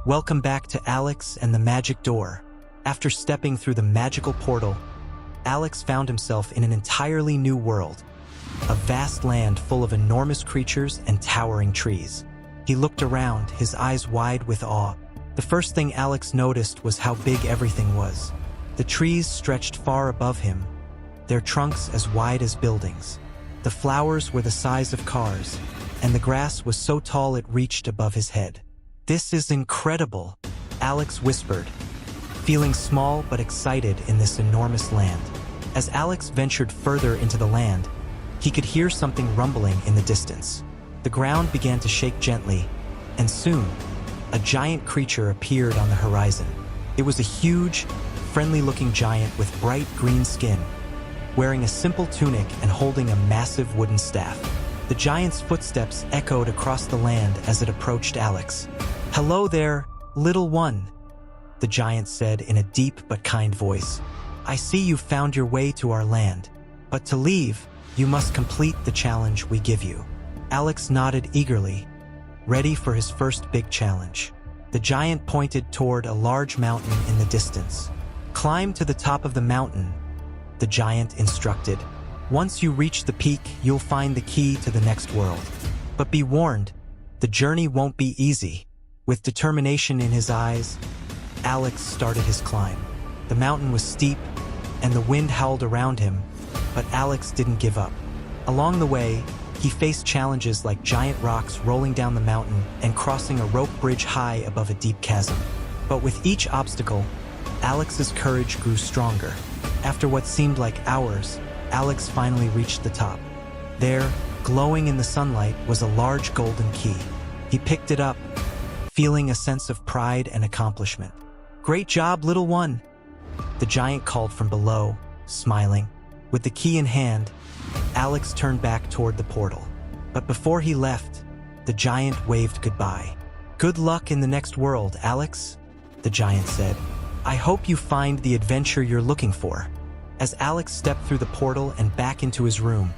Welcome back to Alex and the Magic Door. After stepping through the magical portal, Alex found himself in an entirely new world, a vast land full of enormous creatures and towering trees. He looked around, his eyes wide with awe. The first thing Alex noticed was how big everything was. The trees stretched far above him, their trunks as wide as buildings. The flowers were the size of cars, and the grass was so tall it reached above his head. "This is incredible," Alex whispered, feeling small but excited in this enormous land. As Alex ventured further into the land, he could hear something rumbling in the distance. The ground began to shake gently, and soon, a giant creature appeared on the horizon. It was a huge, friendly-looking giant with bright green skin, wearing a simple tunic and holding a massive wooden staff. The giant's footsteps echoed across the land as it approached Alex. "Hello there, little one," the giant said in a deep but kind voice. "I see you've found your way to our land, but to leave, you must complete the challenge we give you." Alex nodded eagerly, ready for his first big challenge. The giant pointed toward a large mountain in the distance. "Climb to the top of the mountain," the giant instructed. "Once you reach the peak, you'll find the key to the next world. But be warned, the journey won't be easy." With determination in his eyes, Alex started his climb. The mountain was steep, and the wind howled around him, but Alex didn't give up. Along the way, he faced challenges like giant rocks rolling down the mountain and crossing a rope bridge high above a deep chasm. But with each obstacle, Alex's courage grew stronger. After what seemed like hours, Alex finally reached the top. There, glowing in the sunlight, was a large golden key. He picked it up, feeling a sense of pride and accomplishment. "Great job, little one," the giant called from below, smiling. With the key in hand, Alex turned back toward the portal. But before he left, the giant waved goodbye. "Good luck in the next world, Alex," the giant said. "I hope you find the adventure you're looking for." As Alex stepped through the portal and back into his room,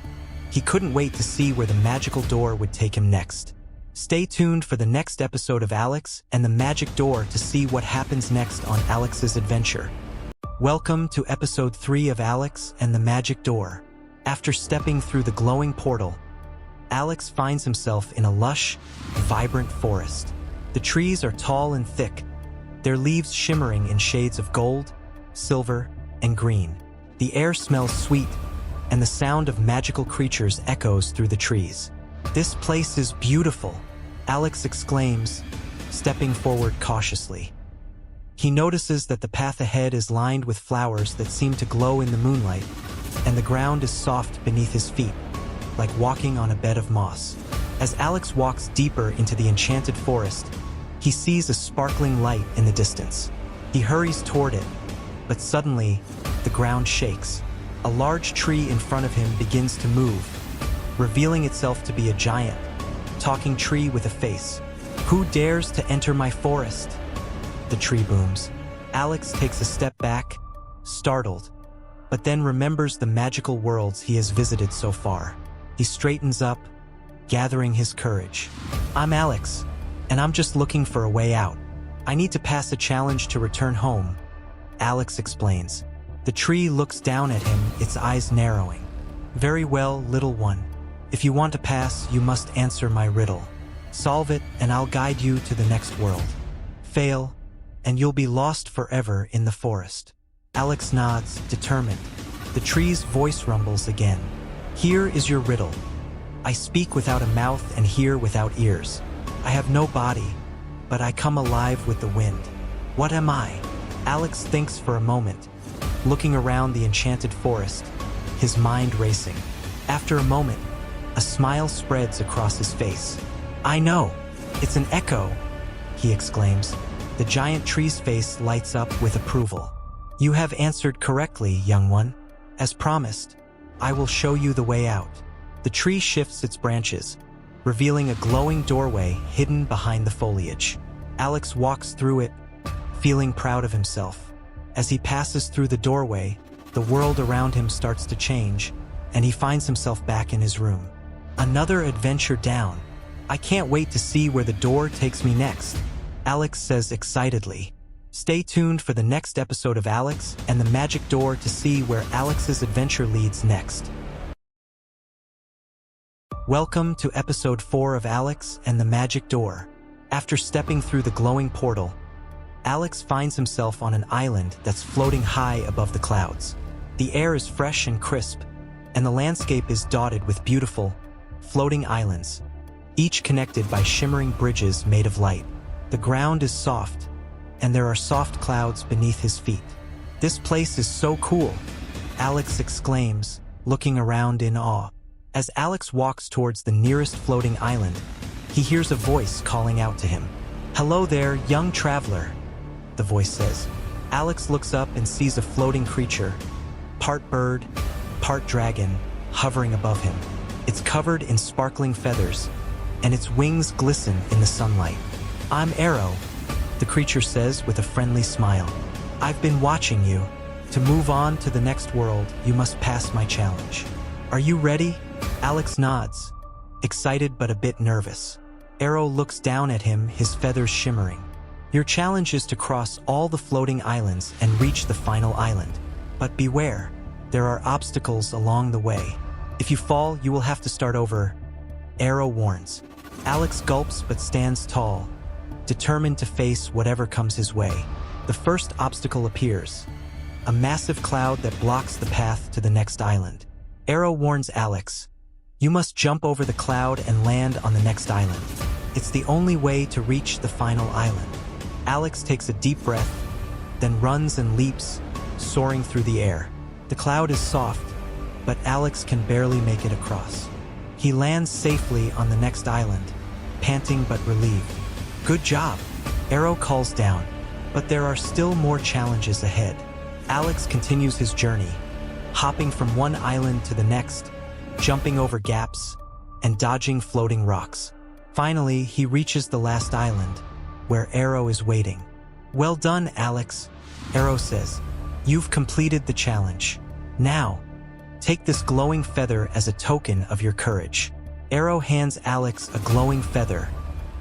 he couldn't wait to see where the magical door would take him next. Stay tuned for the next episode of Alex and the Magic Door to see what happens next on Alex's adventure. Welcome to episode 3 of Alex and the Magic Door. After stepping through the glowing portal, Alex finds himself in a lush, vibrant forest. The trees are tall and thick, their leaves shimmering in shades of gold, silver, and green. The air smells sweet, and the sound of magical creatures echoes through the trees. "This place is beautiful," Alex exclaims, stepping forward cautiously. He notices that the path ahead is lined with flowers that seem to glow in the moonlight, and the ground is soft beneath his feet, like walking on a bed of moss. As Alex walks deeper into the enchanted forest, he sees a sparkling light in the distance. He hurries toward it, but suddenly, the ground shakes. A large tree in front of him begins to move, revealing itself to be a giant, talking tree with a face. "Who dares to enter my forest?" the tree booms. Alex takes a step back, startled, but then remembers the magical worlds he has visited so far. He straightens up, gathering his courage. "I'm Alex, and I'm just looking for a way out. I need to pass a challenge to return home," Alex explains. The tree looks down at him, its eyes narrowing. "Very well, little one. If you want to pass, you must answer my riddle. Solve it, and I'll guide you to the next world. Fail, and you'll be lost forever in the forest." Alex nods, determined. The tree's voice rumbles again. "Here is your riddle. I speak without a mouth and hear without ears. I have no body, but I come alive with the wind. What am I?" Alex thinks for a moment, looking around the enchanted forest, his mind racing. After a moment, a smile spreads across his face. "I know! It's an echo!" he exclaims. The giant tree's face lights up with approval. "You have answered correctly, young one. As promised, I will show you the way out." The tree shifts its branches, revealing a glowing doorway hidden behind the foliage. Alex walks through it, feeling proud of himself. As he passes through the doorway, the world around him starts to change, and he finds himself back in his room. Another adventure down. I can't wait to see where the door takes me next. Alex says excitedly. Stay tuned for the next episode of Alex and the Magic Door to see where Alex's adventure leads next. Welcome to episode 4 of Alex and the Magic Door. After stepping through the glowing portal, Alex finds himself on an island that's floating high above the clouds. The air is fresh and crisp, and the landscape is dotted with beautiful, floating islands, each connected by shimmering bridges made of light. The ground is soft, and there are soft clouds beneath his feet. This place is so cool, Alex exclaims, looking around in awe. As Alex walks towards the nearest floating island, he hears a voice calling out to him. "Hello there, young traveler," the voice says. Alex looks up and sees a floating creature, part bird, part dragon, hovering above him. It's covered in sparkling feathers, and its wings glisten in the sunlight. "I'm Arrow," the creature says with a friendly smile. "I've been watching you. To move on to the next world, you must pass my challenge. Are you ready?" Alex nods, excited but a bit nervous. Arrow looks down at him, his feathers shimmering. "Your challenge is to cross all the floating islands and reach the final island. But beware, there are obstacles along the way. If you fall, you will have to start over," Arrow warns. Alex gulps but stands tall, determined to face whatever comes his way. The first obstacle appears, a massive cloud that blocks the path to the next island. Arrow warns Alex, "You must jump over the cloud and land on the next island. It's the only way to reach the final island." Alex takes a deep breath, then runs and leaps, soaring through the air. The cloud is soft, but Alex can barely make it across. He lands safely on the next island, panting but relieved. "Good job," Arrow calls down, but there are still more challenges ahead. Alex continues his journey, hopping from one island to the next, jumping over gaps, and dodging floating rocks. Finally, he reaches the last island, where Arrow is waiting. "Well done, Alex," Arrow says. "You've completed the challenge. Now, take this glowing feather as a token of your courage." Arrow hands Alex a glowing feather,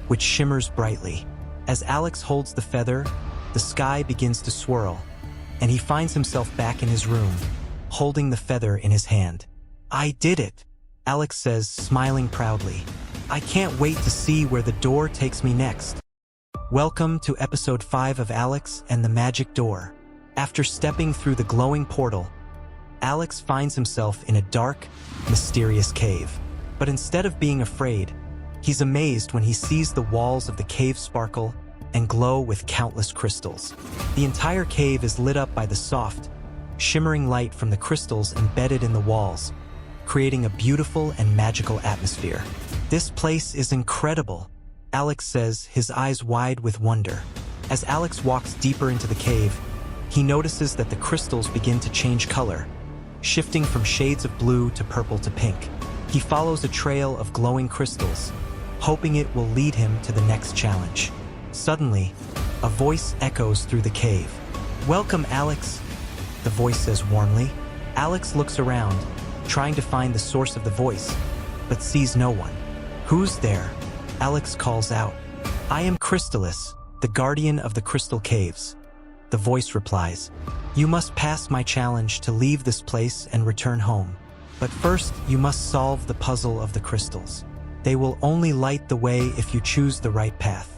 which shimmers brightly. As Alex holds the feather, the sky begins to swirl, and he finds himself back in his room, holding the feather in his hand. "I did it," Alex says, smiling proudly. "I can't wait to see where the door takes me next." Welcome to episode 5 of Alex and the Magic Door. After stepping through the glowing portal, Alex finds himself in a dark, mysterious cave. But instead of being afraid, he's amazed when he sees the walls of the cave sparkle and glow with countless crystals. The entire cave is lit up by the soft, shimmering light from the crystals embedded in the walls, creating a beautiful and magical atmosphere. "This place is incredible," Alex says, his eyes wide with wonder. As Alex walks deeper into the cave, he notices that the crystals begin to change color, shifting from shades of blue to purple to pink. He follows a trail of glowing crystals, hoping it will lead him to the next challenge. Suddenly, a voice echoes through the cave. "Welcome, Alex," the voice says warmly. Alex looks around, trying to find the source of the voice, but sees no one. "Who's there?" Alex calls out. "I am Crystallis, the guardian of the crystal caves," the voice replies. "You must pass my challenge to leave this place and return home. But first, you must solve the puzzle of the crystals. They will only light the way if you choose the right path.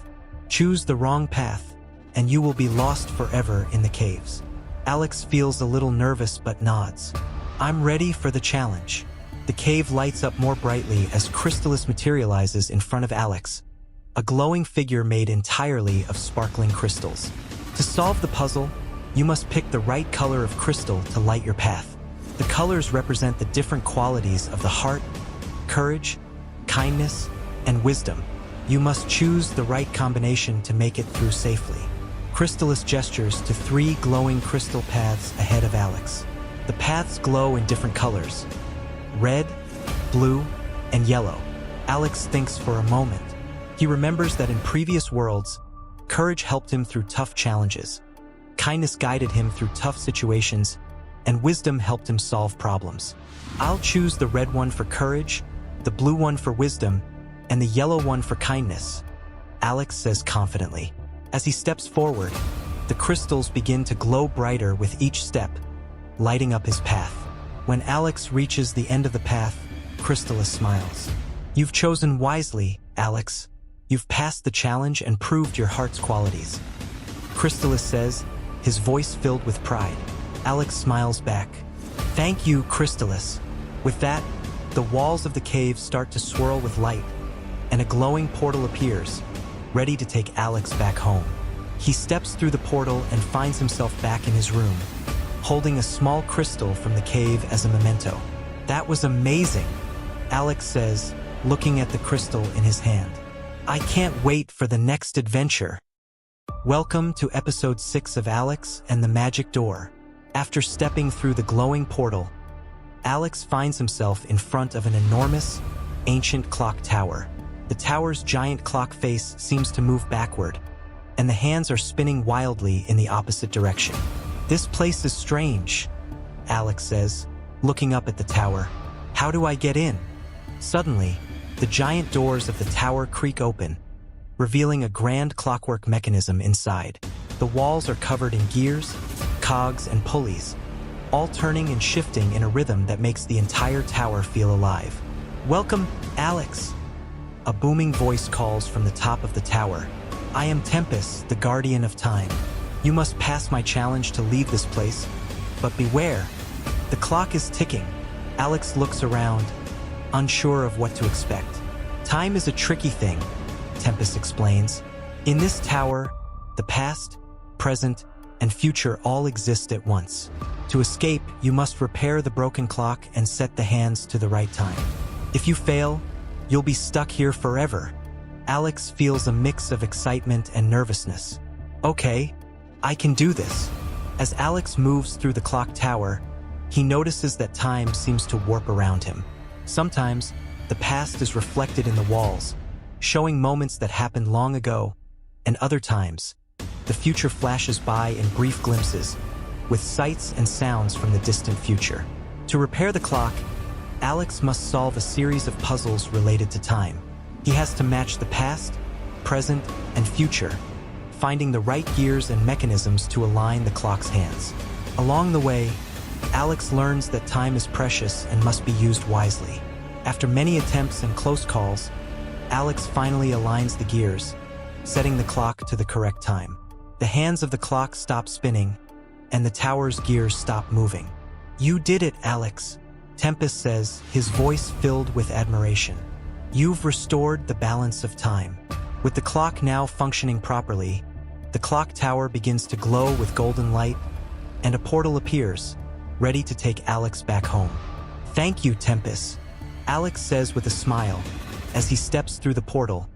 Choose the wrong path, and you will be lost forever in the caves." Alex feels a little nervous but nods. "I'm ready for the challenge." The cave lights up more brightly as Crystallis materializes in front of Alex, a glowing figure made entirely of sparkling crystals. To solve the puzzle, you must pick the right color of crystal to light your path. The colors represent the different qualities of the heart, courage, kindness, and wisdom. You must choose the right combination to make it through safely. Crystallis gestures to 3 glowing crystal paths ahead of Alex. The paths glow in different colors: red, blue, and yellow. Alex thinks for a moment. He remembers that in previous worlds, courage helped him through tough challenges, kindness guided him through tough situations, and wisdom helped him solve problems. "I'll choose the red one for courage, the blue one for wisdom, and the yellow one for kindness," Alex says confidently. As he steps forward, the crystals begin to glow brighter with each step, lighting up his path. When Alex reaches the end of the path, Crystallis smiles. You've chosen wisely, Alex. You've passed the challenge and proved your heart's qualities. Crystallis says, his voice filled with pride. Alex smiles back. Thank you, Crystallis. With that, the walls of the cave start to swirl with light, and a glowing portal appears, ready to take Alex back home. He steps through the portal and finds himself back in his room, holding a small crystal from the cave as a memento. That was amazing, Alex says, looking at the crystal in his hand. I can't wait for the next adventure. Welcome to episode 6 of Alex and the Magic Door. After stepping through the glowing portal, Alex finds himself in front of an enormous, ancient clock tower. The tower's giant clock face seems to move backward, and the hands are spinning wildly in the opposite direction. This place is strange, Alex says, looking up at the tower. How do I get in? Suddenly, the giant doors of the tower creak open, revealing a grand clockwork mechanism inside. The walls are covered in gears, cogs, and pulleys, all turning and shifting in a rhythm that makes the entire tower feel alive. Welcome, Alex! A booming voice calls from the top of the tower. I am Tempest, the guardian of time. You must pass my challenge to leave this place, but beware. The clock is ticking. Alex looks around, unsure of what to expect. Time is a tricky thing, Tempest explains. In this tower, the past, present, and future all exist at once. To escape, you must repair the broken clock and set the hands to the right time. If you fail, you'll be stuck here forever. Alex feels a mix of excitement and nervousness. Okay, I can do this. As Alex moves through the clock tower, he notices that time seems to warp around him. Sometimes, the past is reflected in the walls, showing moments that happened long ago, and other times, the future flashes by in brief glimpses, with sights and sounds from the distant future. To repair the clock, Alex must solve a series of puzzles related to time. He has to match the past, present, and future, finding the right gears and mechanisms to align the clock's hands. Along the way, Alex learns that time is precious and must be used wisely. After many attempts and close calls, Alex finally aligns the gears, setting the clock to the correct time. The hands of the clock stop spinning, and the tower's gears stop moving. You did it, Alex, Tempest says, his voice filled with admiration. You've restored the balance of time. With the clock now functioning properly, the clock tower begins to glow with golden light, and a portal appears, ready to take Alex back home. Thank you, Tempest, Alex says with a smile, as he steps through the portal,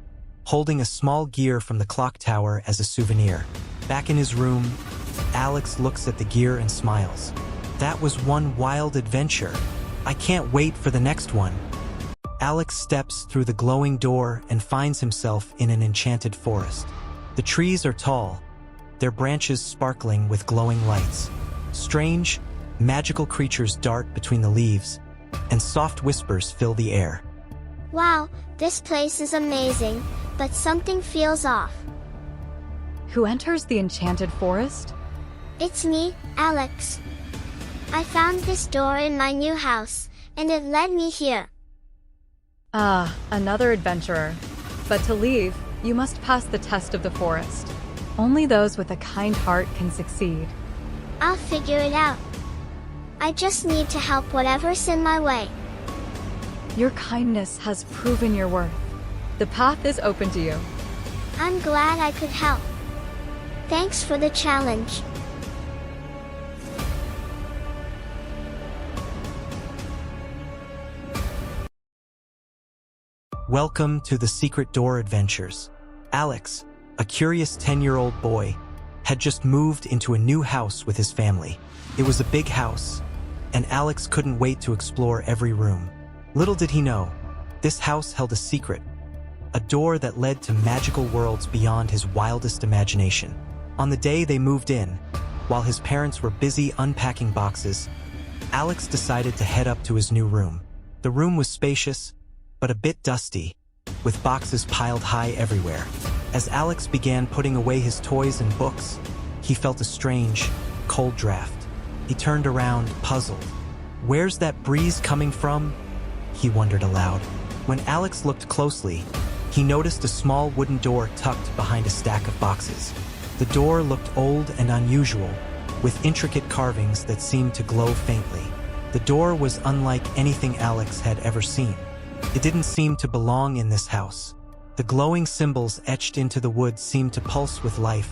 holding a small gear from the clock tower as a souvenir. Back in his room, Alex looks at the gear and smiles. That was one wild adventure. I can't wait for the next one. Alex steps through the glowing door and finds himself in an enchanted forest. The trees are tall, their branches sparkling with glowing lights. Strange, magical creatures dart between the leaves, and soft whispers fill the air. Wow, this place is amazing, but something feels off. Who enters the enchanted forest? It's me, Alex. I found this door in my new house, and it led me here. Ah, another adventurer. But to leave, you must pass the test of the forest. Only those with a kind heart can succeed. I'll figure it out. I just need to help whatever's in my way. Your kindness has proven your worth. The path is open to you. I'm glad I could help. Thanks for the challenge. Welcome to the Secret Door Adventures. Alex, a curious 10-year-old boy, had just moved into a new house with his family. It was a big house, and Alex couldn't wait to explore every room. Little did he know, this house held a secret, a door that led to magical worlds beyond his wildest imagination. On the day they moved in, while his parents were busy unpacking boxes, Alex decided to head up to his new room. The room was spacious, but a bit dusty, with boxes piled high everywhere. As Alex began putting away his toys and books, he felt a strange, cold draft. He turned around, puzzled. "Where's that breeze coming from?" he wondered aloud. When Alex looked closely, he noticed a small wooden door tucked behind a stack of boxes. The door looked old and unusual, with intricate carvings that seemed to glow faintly. The door was unlike anything Alex had ever seen. It didn't seem to belong in this house. The glowing symbols etched into the wood seemed to pulse with life,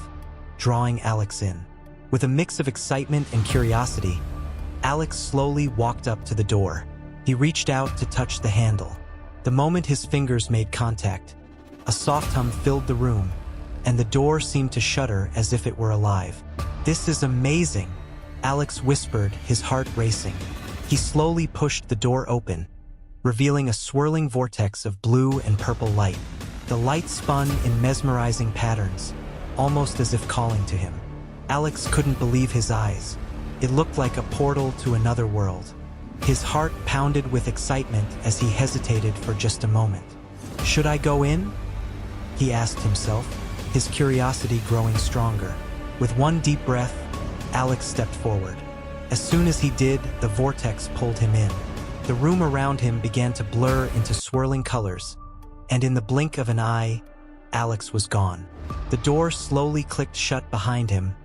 drawing Alex in. With a mix of excitement and curiosity, Alex slowly walked up to the door. He reached out to touch the handle. The moment his fingers made contact, a soft hum filled the room, and the door seemed to shudder as if it were alive. "This is amazing," Alex whispered, his heart racing. He slowly pushed the door open, revealing a swirling vortex of blue and purple light. The light spun in mesmerizing patterns, almost as if calling to him. Alex couldn't believe his eyes. It looked like a portal to another world. His heart pounded with excitement as he hesitated for just a moment. "Should I go in?" he asked himself, his curiosity growing stronger. With one deep breath, Alex stepped forward. As soon as he did, the vortex pulled him in. The room around him began to blur into swirling colors, and in the blink of an eye, Alex was gone. The door slowly clicked shut behind him,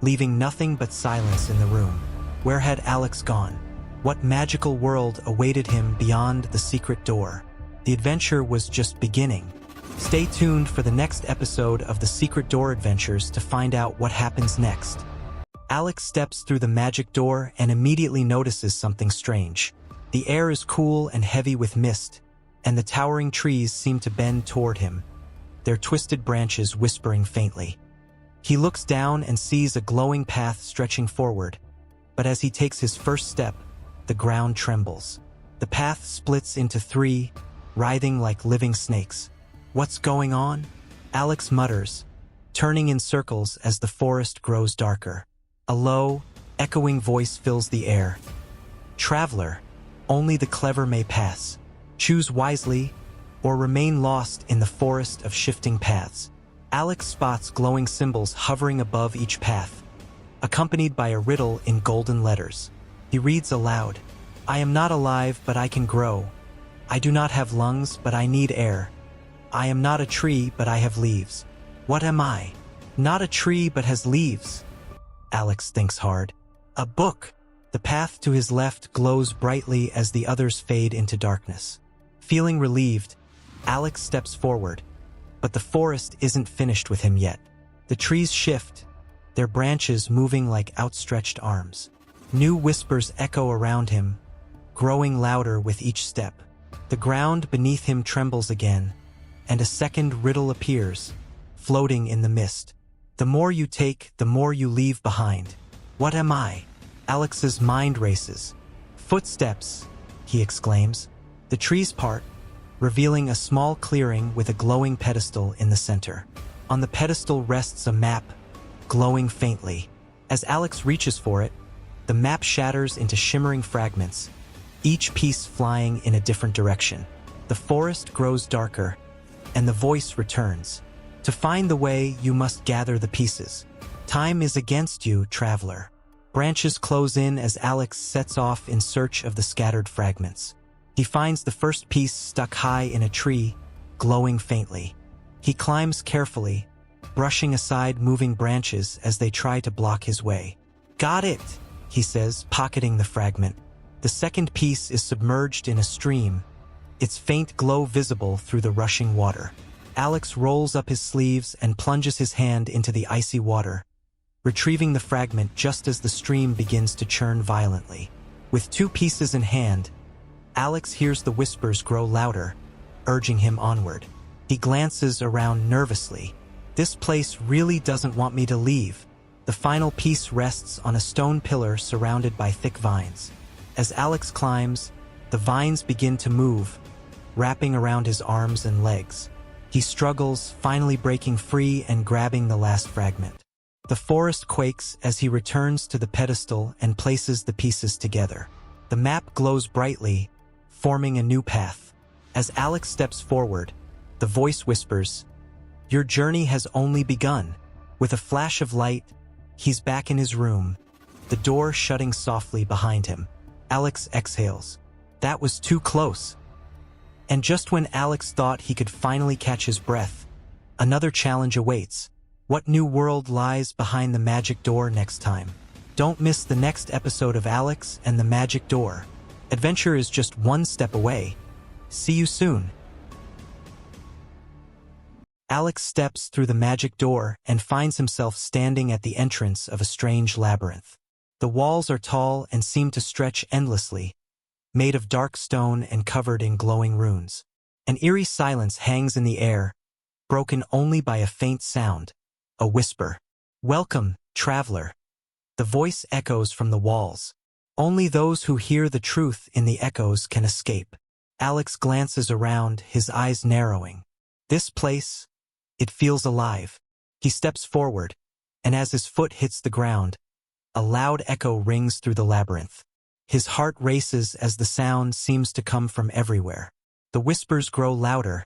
leaving nothing but silence in the room. Where had Alex gone? What magical world awaited him beyond the secret door? The adventure was just beginning. Stay tuned for the next episode of the Secret Door Adventures to find out what happens next. Alex steps through the magic door and immediately notices something strange. The air is cool and heavy with mist, and the towering trees seem to bend toward him, their twisted branches whispering faintly. He looks down and sees a glowing path stretching forward, but as he takes his first step, the ground trembles. The path splits into three, writhing like living snakes. "What's going on?" Alex mutters, turning in circles as the forest grows darker. A low, echoing voice fills the air. "Traveler, only the clever may pass. Choose wisely, or remain lost in the forest of shifting paths." Alex spots glowing symbols hovering above each path, accompanied by a riddle in golden letters. He reads aloud, "I am not alive, but I can grow. I do not have lungs, but I need air. I am not a tree, but I have leaves. What am I? Not a tree, but has leaves." Alex thinks hard. A book. The path to his left glows brightly as the others fade into darkness. Feeling relieved, Alex steps forward, but the forest isn't finished with him yet. The trees shift, their branches moving like outstretched arms. New whispers echo around him, growing louder with each step. The ground beneath him trembles again, and a second riddle appears, floating in the mist. "The more you take, the more you leave behind. What am I?" Alex's mind races. "Footsteps," he exclaims. The trees part, revealing a small clearing with a glowing pedestal in the center. On the pedestal rests a map, glowing faintly. As Alex reaches for it, the map shatters into shimmering fragments, each piece flying in a different direction. The forest grows darker, and the voice returns. "To find the way, you must gather the pieces. Time is against you, traveler." Branches close in as Alex sets off in search of the scattered fragments. He finds the first piece stuck high in a tree, glowing faintly. He climbs carefully, brushing aside moving branches as they try to block his way. "Got it," he says, pocketing the fragment. The second piece is submerged in a stream, its faint glow visible through the rushing water. Alex rolls up his sleeves and plunges his hand into the icy water, retrieving the fragment just as the stream begins to churn violently. With two pieces in hand, Alex hears the whispers grow louder, urging him onward. He glances around nervously. This place really doesn't want me to leave. The final piece rests on a stone pillar surrounded by thick vines. As Alex climbs, the vines begin to move, wrapping around his arms and legs. He struggles, finally breaking free and grabbing the last fragment. The forest quakes as he returns to the pedestal and places the pieces together. The map glows brightly, forming a new path. As Alex steps forward, the voice whispers, Your journey has only begun. With a flash of light, he's back in his room, the door shutting softly behind him. Alex exhales. That was too close. And just when Alex thought he could finally catch his breath, another challenge awaits. What new world lies behind the magic door next time? Don't miss the next episode of Alex and the Magic Door. Adventure is just one step away. See you soon. Alex steps through the magic door and finds himself standing at the entrance of a strange labyrinth. The walls are tall and seem to stretch endlessly, made of dark stone and covered in glowing runes. An eerie silence hangs in the air, broken only by a faint sound, a whisper. "Welcome, traveler." The voice echoes from the walls. Only those who hear the truth in the echoes can escape. Alex glances around, his eyes narrowing. This place, it feels alive. He steps forward, and as his foot hits the ground, a loud echo rings through the labyrinth. His heart races as the sound seems to come from everywhere. The whispers grow louder,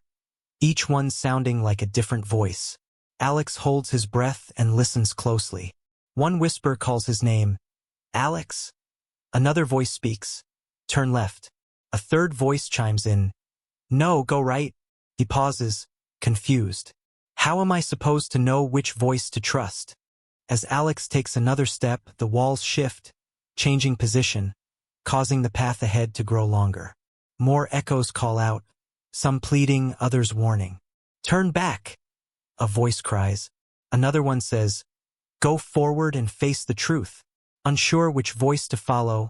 each one sounding like a different voice. Alex holds his breath and listens closely. One whisper calls his name. "Alex?" Another voice speaks. "Turn left." A third voice chimes in. "No, go right." He pauses, confused. How am I supposed to know which voice to trust? As Alex takes another step, the walls shift, changing position, causing the path ahead to grow longer. More echoes call out, some pleading, others warning. "Turn back," a voice cries. Another one says, "Go forward and face the truth." Unsure which voice to follow,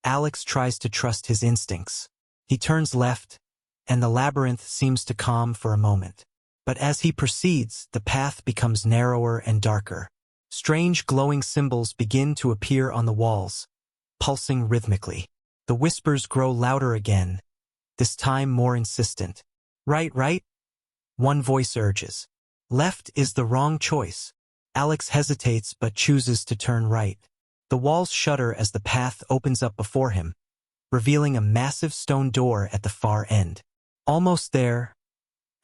Alex tries to trust his instincts. He turns left, and the labyrinth seems to calm for a moment. But as he proceeds, the path becomes narrower and darker. Strange glowing symbols begin to appear on the walls, pulsing rhythmically. The whispers grow louder again, this time more insistent. "Right, right?" One voice urges. "Left is the wrong choice." Alex hesitates but chooses to turn right. The walls shudder as the path opens up before him, revealing a massive stone door at the far end. "Almost there,"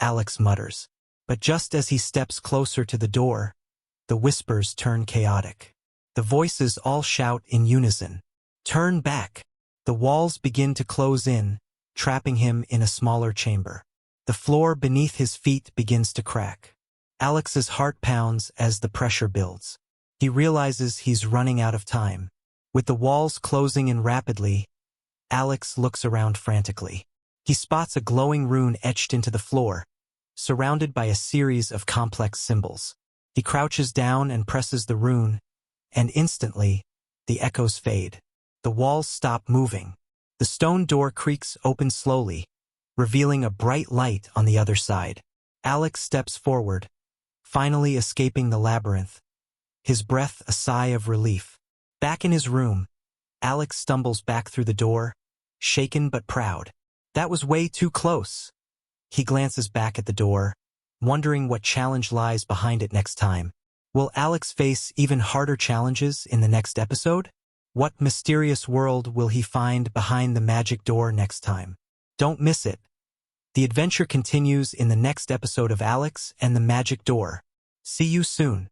Alex mutters. But just as he steps closer to the door, the whispers turn chaotic. The voices all shout in unison. "Turn back!" The walls begin to close in, trapping him in a smaller chamber. The floor beneath his feet begins to crack. Alex's heart pounds as the pressure builds. He realizes he's running out of time. With the walls closing in rapidly, Alex looks around frantically. He spots a glowing rune etched into the floor, surrounded by a series of complex symbols. He crouches down and presses the rune, and instantly, the echoes fade. The walls stop moving. The stone door creaks open slowly, revealing a bright light on the other side. Alex steps forward, finally escaping the labyrinth, his breath a sigh of relief. Back in his room, Alex stumbles back through the door, shaken but proud. That was way too close. He glances back at the door, wondering what challenge lies behind it next time. Will Alex face even harder challenges in the next episode? What mysterious world will he find behind the magic door next time? Don't miss it. The adventure continues in the next episode of Alex and the Magic Door. See you soon.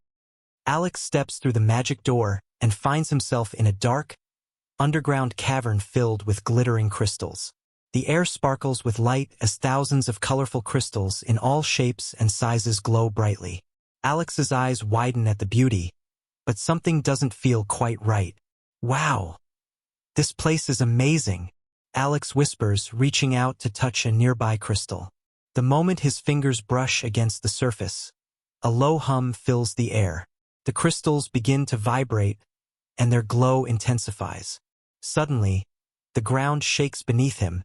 Alex steps through the magic door and finds himself in a dark, underground cavern filled with glittering crystals. The air sparkles with light as thousands of colorful crystals in all shapes and sizes glow brightly. Alex's eyes widen at the beauty, but something doesn't feel quite right. "Wow! This place is amazing," Alex whispers, reaching out to touch a nearby crystal. The moment his fingers brush against the surface, a low hum fills the air. The crystals begin to vibrate, and their glow intensifies. Suddenly, the ground shakes beneath him,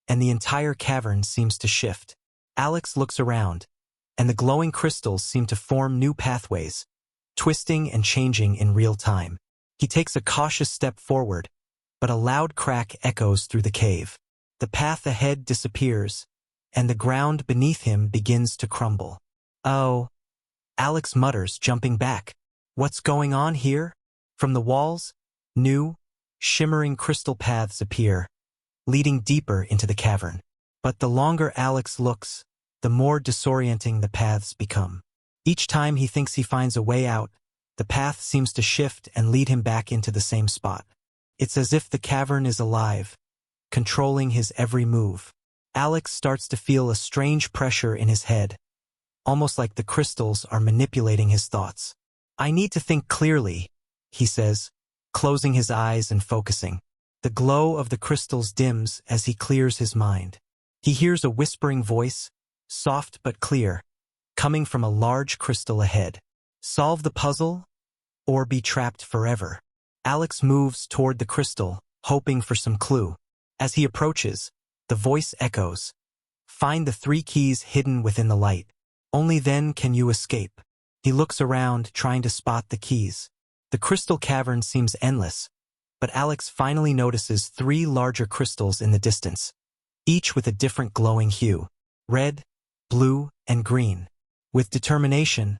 and the entire cavern seems to shift. Alex looks around, and the glowing crystals seem to form new pathways, twisting and changing in real time. He takes a cautious step forward, but a loud crack echoes through the cave. The path ahead disappears, and the ground beneath him begins to crumble. "Oh," Alex mutters, jumping back. "What's going on here?" From the walls, new, shimmering crystal paths appear, leading deeper into the cavern. But the longer Alex looks, the more disorienting the paths become. Each time he thinks he finds a way out, the path seems to shift and lead him back into the same spot. It's as if the cavern is alive, controlling his every move. Alex starts to feel a strange pressure in his head, almost like the crystals are manipulating his thoughts. "I need to think clearly," he says, closing his eyes and focusing. The glow of the crystals dims as he clears his mind. He hears a whispering voice, soft but clear, coming from a large crystal ahead. "Solve the puzzle, or be trapped forever." Alex moves toward the crystal, hoping for some clue. As he approaches, the voice echoes, "Find the 3 keys hidden within the light. Only then can you escape." He looks around, trying to spot the keys. The crystal cavern seems endless, but Alex finally notices 3 larger crystals in the distance, each with a different glowing hue: red, blue, and green. With determination,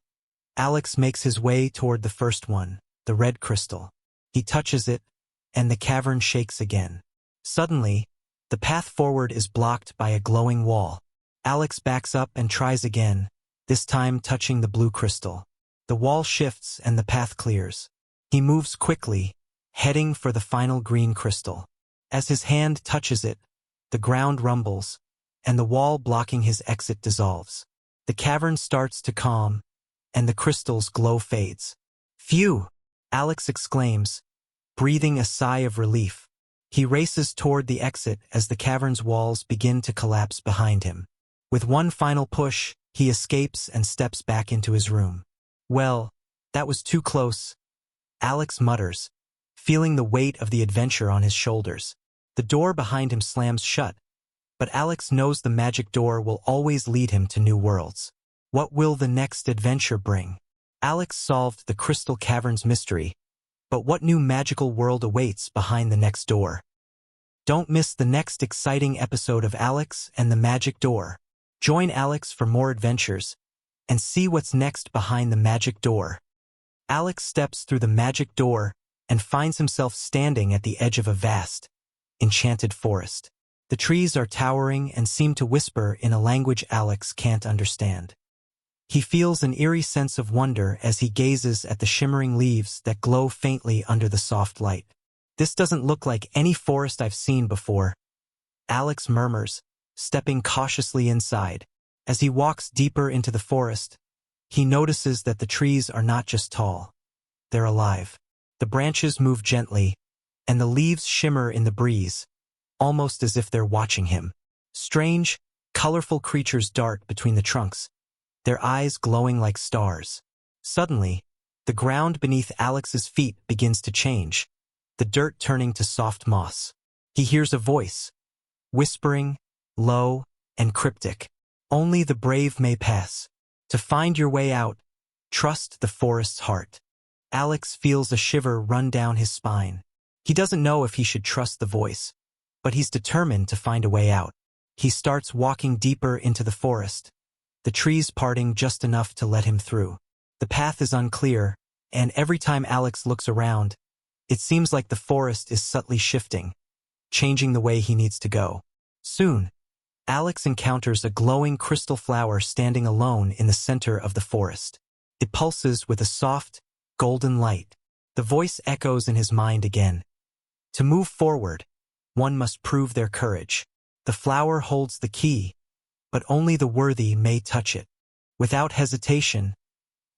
Alex makes his way toward the first one, the red crystal. He touches it, and the cavern shakes again. Suddenly, the path forward is blocked by a glowing wall. Alex backs up and tries again, this time touching the blue crystal. The wall shifts and the path clears. He moves quickly, heading for the final green crystal. As his hand touches it, the ground rumbles, and the wall blocking his exit dissolves. The cavern starts to calm, and the crystal's glow fades. "Phew!" Alex exclaims, breathing a sigh of relief. He races toward the exit as the cavern's walls begin to collapse behind him. With one final push, he escapes and steps back into his room. "Well, that was too close," Alex mutters, feeling the weight of the adventure on his shoulders. The door behind him slams shut, but Alex knows the magic door will always lead him to new worlds. What will the next adventure bring? Alex solved the Crystal Cavern's mystery, but what new magical world awaits behind the next door? Don't miss the next exciting episode of Alex and the Magic Door. Join Alex for more adventures, and see what's next behind the magic door. Alex steps through the magic door and finds himself standing at the edge of a vast, enchanted forest. The trees are towering and seem to whisper in a language Alex can't understand. He feels an eerie sense of wonder as he gazes at the shimmering leaves that glow faintly under the soft light. "This doesn't look like any forest I've seen before," Alex murmurs, stepping cautiously inside. As he walks deeper into the forest, he notices that the trees are not just tall. They're alive. The branches move gently, and the leaves shimmer in the breeze, almost as if they're watching him. Strange, colorful creatures dart between the trunks, their eyes glowing like stars. Suddenly, the ground beneath Alex's feet begins to change, the dirt turning to soft moss. He hears a voice, whispering, low and cryptic. "Only the brave may pass. To find your way out, trust the forest's heart." Alex feels a shiver run down his spine. He doesn't know if he should trust the voice, but he's determined to find a way out. He starts walking deeper into the forest, the trees parting just enough to let him through. The path is unclear, and every time Alex looks around, it seems like the forest is subtly shifting, changing the way he needs to go. Soon, Alex encounters a glowing crystal flower standing alone in the center of the forest. It pulses with a soft, golden light. The voice echoes in his mind again. To move forward, one must prove their courage. The flower holds the key, but only the worthy may touch it. Without hesitation,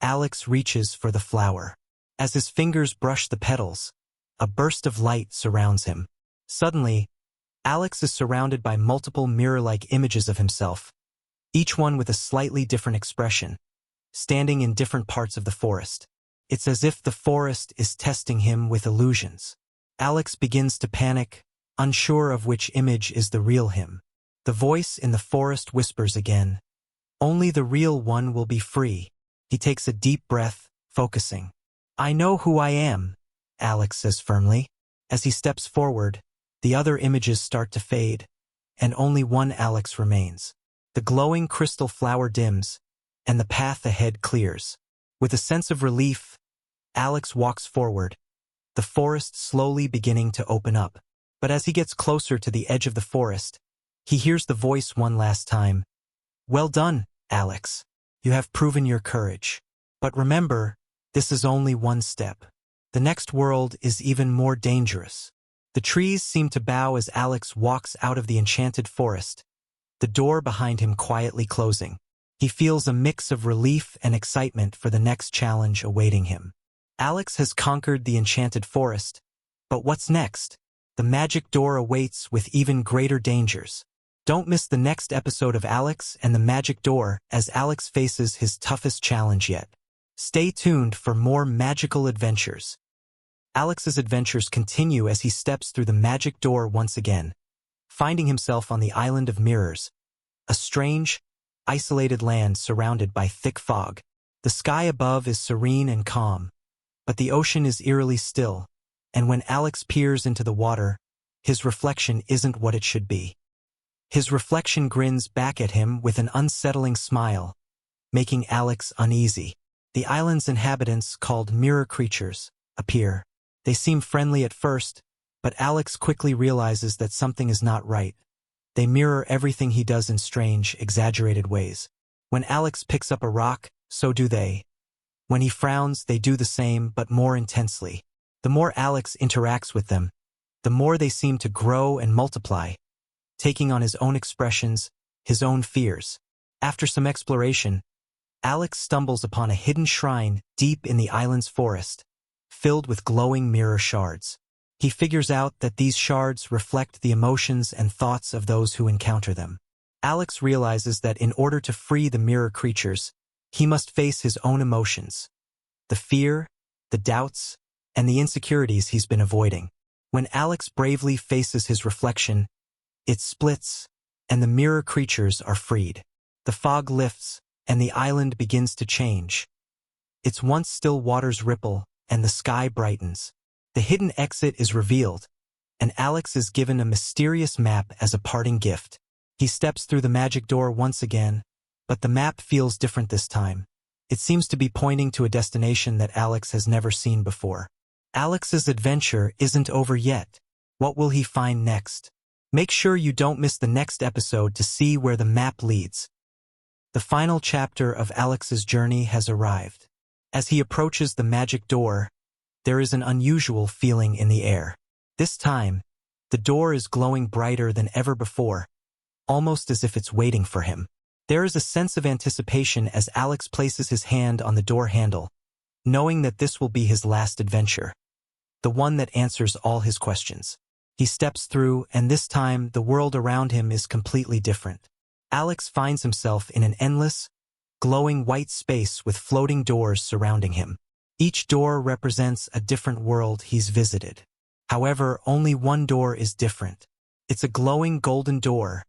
Alex reaches for the flower. As his fingers brush the petals, a burst of light surrounds him. Suddenly, Alex is surrounded by multiple mirror-like images of himself, each one with a slightly different expression, standing in different parts of the forest. It's as if the forest is testing him with illusions. Alex begins to panic, unsure of which image is the real him. The voice in the forest whispers again, "Only the real one will be free." He takes a deep breath, focusing. "I know who I am," Alex says firmly. As he steps forward, the other images start to fade, and only one Alex remains. The glowing crystal flower dims, and the path ahead clears. With a sense of relief, Alex walks forward, the forest slowly beginning to open up. But as he gets closer to the edge of the forest, he hears the voice one last time, Well done, Alex. You have proven your courage. But remember, this is only one step. The next world is even more dangerous. The trees seem to bow as Alex walks out of the enchanted forest, the door behind him quietly closing. He feels a mix of relief and excitement for the next challenge awaiting him. Alex has conquered the enchanted forest, but what's next? The magic door awaits with even greater dangers. Don't miss the next episode of Alex and the Magic Door as Alex faces his toughest challenge yet. Stay tuned for more magical adventures. Alex's adventures continue as he steps through the magic door once again, finding himself on the island of mirrors, a strange, isolated land surrounded by thick fog. The sky above is serene and calm, but the ocean is eerily still, and when Alex peers into the water, his reflection isn't what it should be. His reflection grins back at him with an unsettling smile, making Alex uneasy. The island's inhabitants, called mirror creatures, appear. They seem friendly at first, but Alex quickly realizes that something is not right. They mirror everything he does in strange, exaggerated ways. When Alex picks up a rock, so do they. When he frowns, they do the same, but more intensely. The more Alex interacts with them, the more they seem to grow and multiply, taking on his own expressions, his own fears. After some exploration, Alex stumbles upon a hidden shrine deep in the island's forest, filled with glowing mirror shards. He figures out that these shards reflect the emotions and thoughts of those who encounter them. Alex realizes that in order to free the mirror creatures, he must face his own emotions, the fear, the doubts, and the insecurities he's been avoiding. When Alex bravely faces his reflection, it splits, and the mirror creatures are freed. The fog lifts, and the island begins to change. Its once still waters ripple, and the sky brightens. The hidden exit is revealed, and Alex is given a mysterious map as a parting gift. He steps through the magic door once again, but the map feels different this time. It seems to be pointing to a destination that Alex has never seen before. Alex's adventure isn't over yet. What will he find next? Make sure you don't miss the next episode to see where the map leads. The final chapter of Alex's journey has arrived. As he approaches the magic door, there is an unusual feeling in the air. This time, the door is glowing brighter than ever before, almost as if it's waiting for him. There is a sense of anticipation as Alex places his hand on the door handle, knowing that this will be his last adventure, the one that answers all his questions. He steps through, and this time the world around him is completely different. Alex finds himself in an endless, glowing white space with floating doors surrounding him. Each door represents a different world he's visited. However, only one door is different. It's a glowing golden door,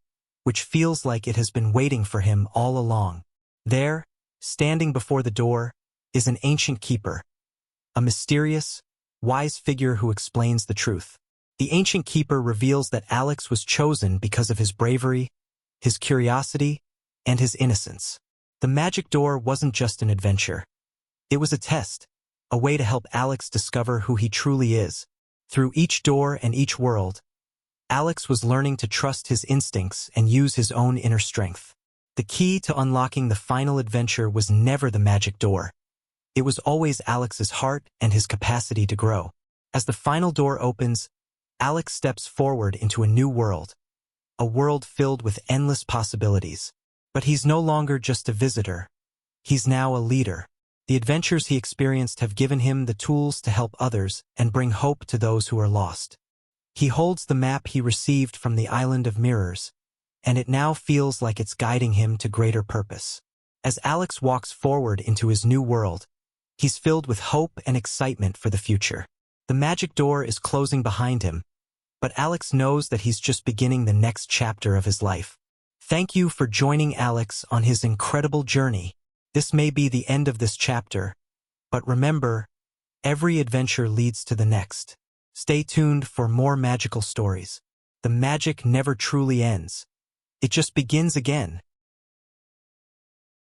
which feels like it has been waiting for him all along. There, standing before the door, is an ancient keeper, a mysterious, wise figure who explains the truth. The ancient keeper reveals that Alex was chosen because of his bravery, his curiosity, and his innocence. The magic door wasn't just an adventure. It was a test, a way to help Alex discover who he truly is. Through each door and each world, Alex was learning to trust his instincts and use his own inner strength. The key to unlocking the final adventure was never the magic door. It was always Alex's heart and his capacity to grow. As the final door opens, Alex steps forward into a new world, a world filled with endless possibilities. But he's no longer just a visitor. He's now a leader. The adventures he experienced have given him the tools to help others and bring hope to those who are lost. He holds the map he received from the Island of Mirrors, and it now feels like it's guiding him to greater purpose. As Alex walks forward into his new world, he's filled with hope and excitement for the future. The magic door is closing behind him, but Alex knows that he's just beginning the next chapter of his life. Thank you for joining Alex on his incredible journey. This may be the end of this chapter, but remember, every adventure leads to the next. Stay tuned for more magical stories. The magic never truly ends. It just begins again.